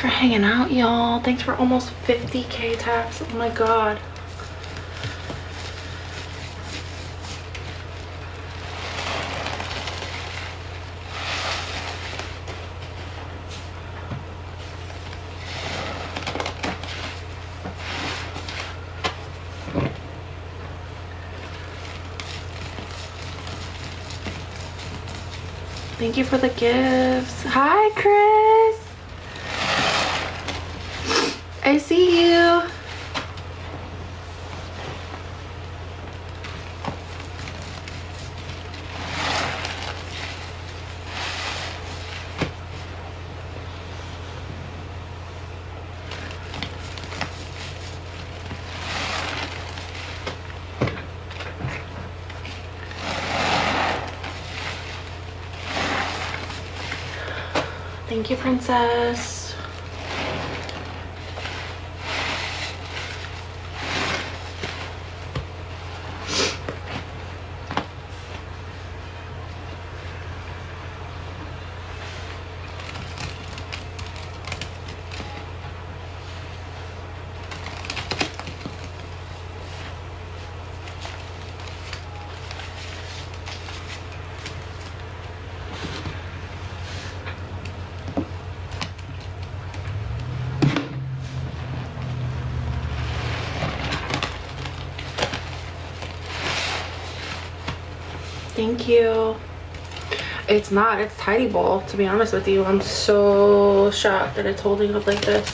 for hanging out, y'all. Thanks for almost 50K taps. Oh my god. Thank you for the gifts. Hi, Chris. I see you. Thank you, princess. Thank you. It's not, it's Tidy Bowl, to be honest with you. I'm so shocked that it's holding up like this.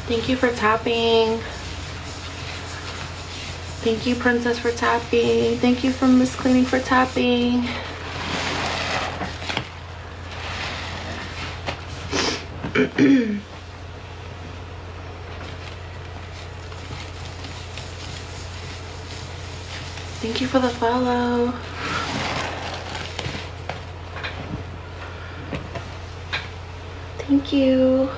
Thank you for tapping. Thank you, Princess, for tapping. Thank you from Miss Cleaning for tapping. Thank you for the follow. Thank you.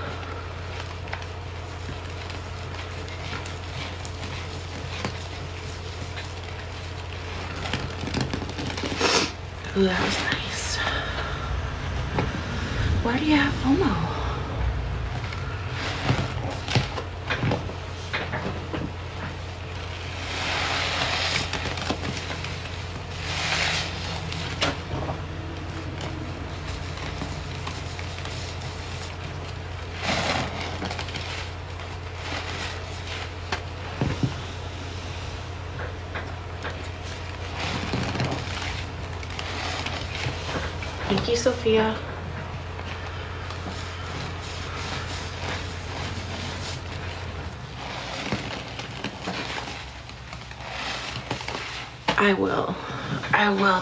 Ooh, that was nice. Why do you have FOMO? Thank you, Sophia. I will,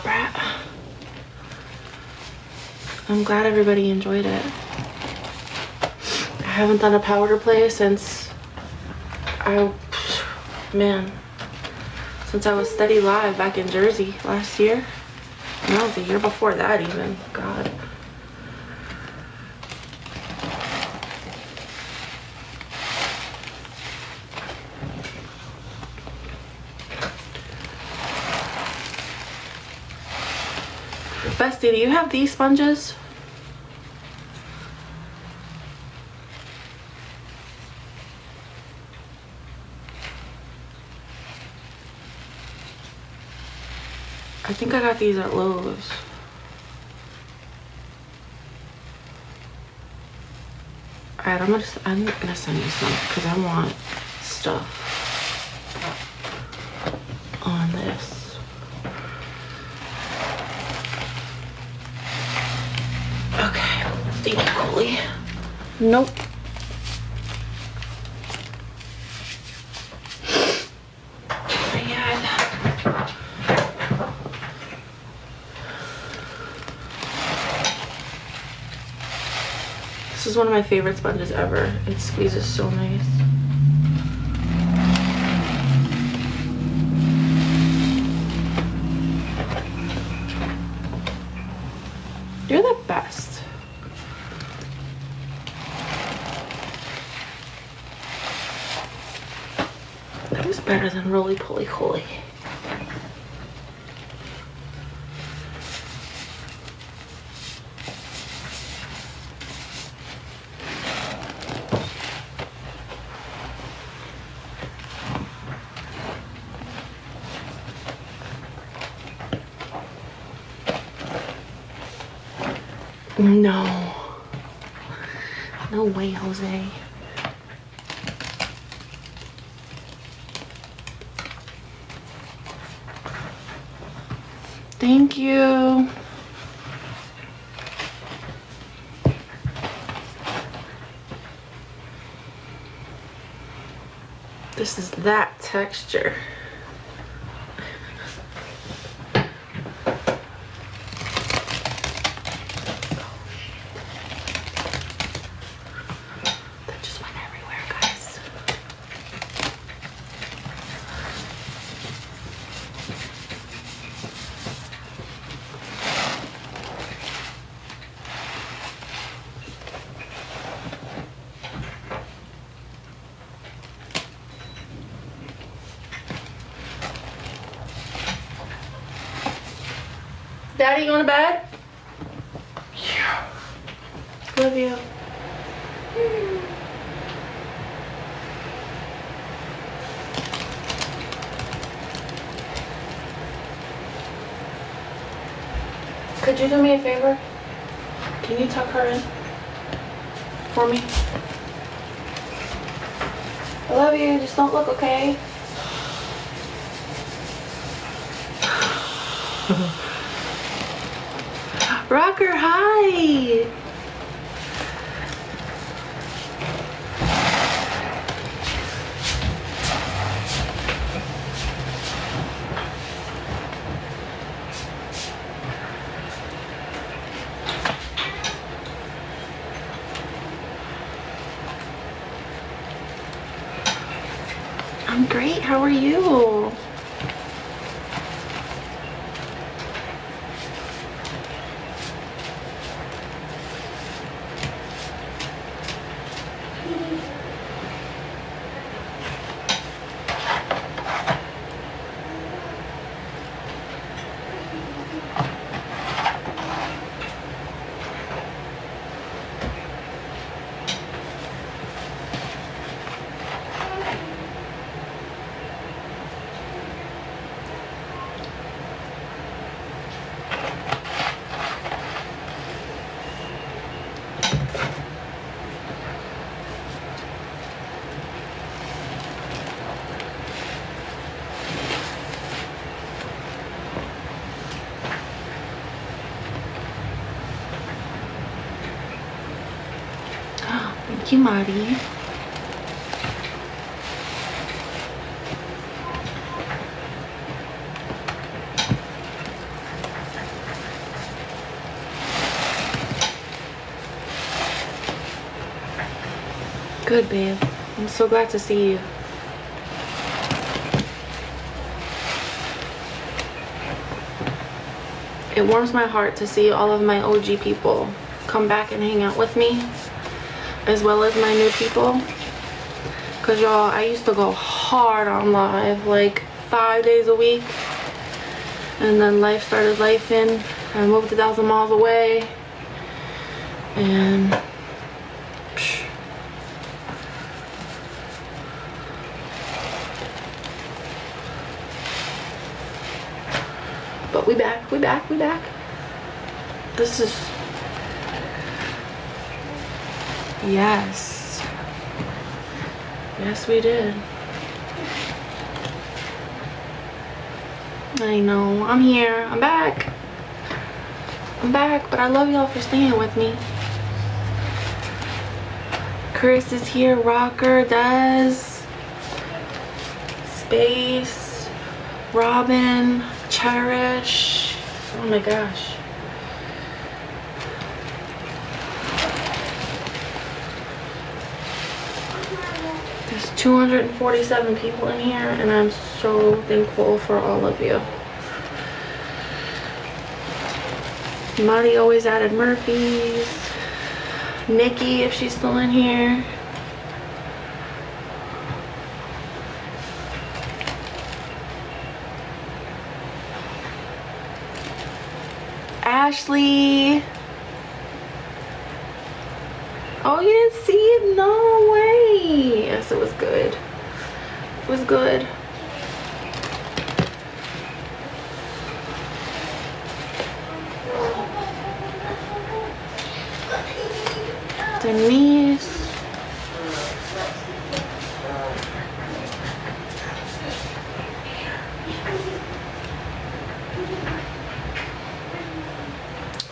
Brat. I'm glad everybody enjoyed it. I haven't done a powder play since since I was steady live back in Jersey last year. No, the year before that even. God. Bestie, do you have these sponges? I think I got these at Lowe's. Alright, I'm gonna send you some because I want stuff on this. Okay, thank you, Coley. Nope. This is one of my favorite sponges ever. It squeezes so nice. You're the best. That was better than roly poly coly. No. No way, Jose. Thank you. This is that texture. Daddy, going to bed? Yeah. Love you. Could you do me a favor? Can you tuck her in for me? I love you. Just don't look, okay? Rocker, hi! I'm great. How are you? Thank you, Marty. Good, babe. I'm so glad to see you. It warms my heart to see all of my OG people come back and hang out with me, as well as my new people. Cause y'all, I used to go hard on live, like 5 days a week, and then life started lifing. I moved 1,000 miles away, and but we back, we back, we back. This is, yes. Yes, we did. I know, I'm here, I'm back. I'm back, but I love y'all for staying with me. Chris is here, Rocker, Dez, Space, Robin, Cherish. Oh my gosh. There's 247 people in here, and I'm so thankful for all of you. Marty always added Murphy's. Nikki, if she's still in here. Ashley. Oh, you didn't see it? No way. Yes, it was good. It was good. Denise.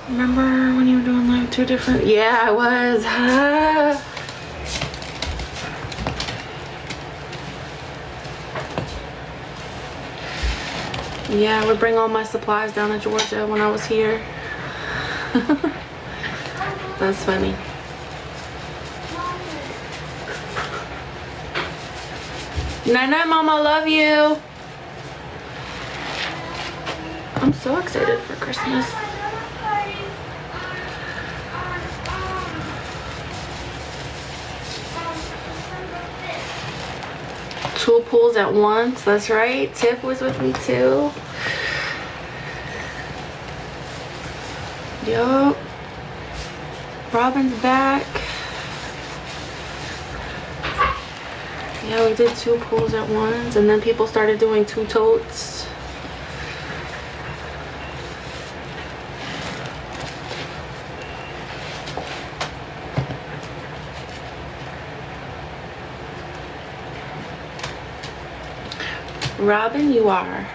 Remember when you were doing like 2 different? Yeah, I was. Yeah, I would bring all my supplies down to Georgia when I was here. That's funny. Night night, Mama, love you. I'm so excited for Christmas. Two pools at once, that's right. Tiff was with me too. Yup. Robin's back. Yeah, we did 2 pools at once, and then people started doing 2 totes. Robin, you are